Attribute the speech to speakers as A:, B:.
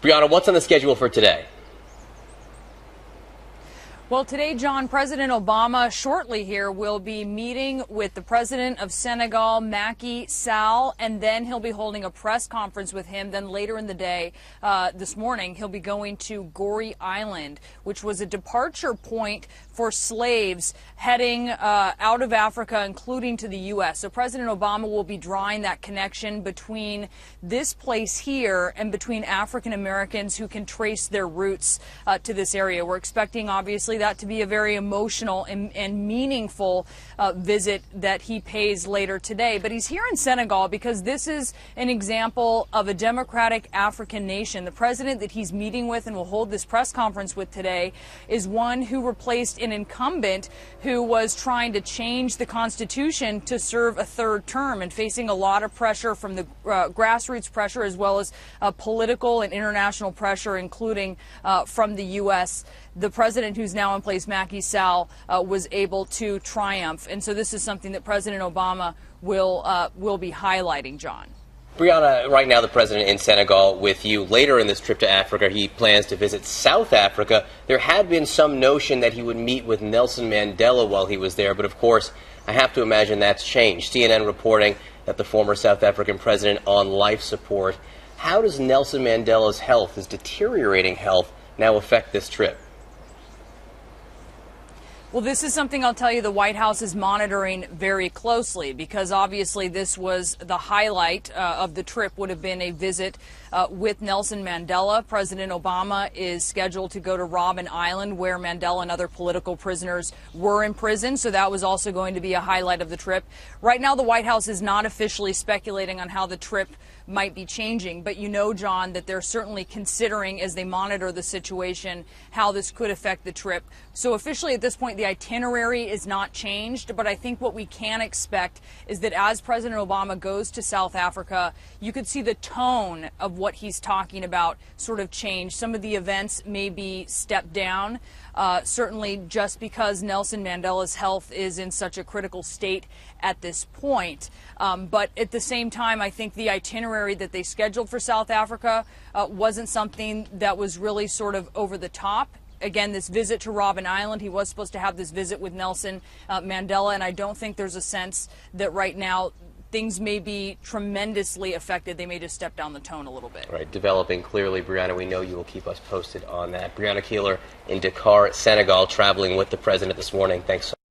A: Brianna, what's on the schedule for today?
B: Well, today, John, President Obama shortly here will be meeting with the president of Senegal, Macky Sall, and then he'll be holding a press conference with him. Then later in the day, this morning, he'll be going to Gorée Island, which was a departure point for slaves heading out of Africa, including to the U.S. So President Obama will be drawing that connection between this place here and between African Americans who can trace their roots to this area. We're expecting, obviously, that to be a very emotional and meaningful visit that he pays later today. But he's here in Senegal because this is an example of a democratic African nation. The president that he's meeting with and will hold this press conference with today is one who replaced an incumbent who was trying to change the Constitution to serve a third term and facing a lot of pressure from the grassroots pressure as well as political and international pressure, including from the U.S. The president who's now in place, Macky Sall, was able to triumph. And so this is something that President Obama will be highlighting, John.
A: Brianna, right now the president in Senegal with you. Later in this trip to Africa, he plans to visit South Africa. There had been some notion that he would meet with Nelson Mandela while he was there, but of course, I have to imagine that's changed. CNN reporting that the former South African president on life support. How does Nelson Mandela's health, his deteriorating health, now affect this trip?
B: Well, this is something I'll tell you the White House is monitoring very closely because obviously this was the highlight of the trip would have been a visit with Nelson Mandela. President Obama is scheduled to go to Robben Island where Mandela and other political prisoners were in prison. So that was also going to be a highlight of the trip. Right now, the White House is not officially speculating on how the trip might be changing. But you know, John, that they're certainly considering as they monitor the situation how this could affect the trip. So officially at this point, the itinerary is not changed. But I think what we can expect is that as President Obama goes to South Africa, you could see the tone of what he's talking about sort of change. Some of the events may be stepped down, certainly just because Nelson Mandela's health is in such a critical state at this point. But at the same time, I think the itinerary that they scheduled for South Africa wasn't something that was really sort of over the top. Again, this visit to Robben Island, he was supposed to have this visit with Nelson Mandela, and I don't think there's a sense that right now things may be tremendously affected. They may just step down the tone a little bit.
A: Right, developing clearly, Brianna. We know you will keep us posted on that. Brianna Keilar in Dakar, Senegal, traveling with the president this morning. Thanks so much.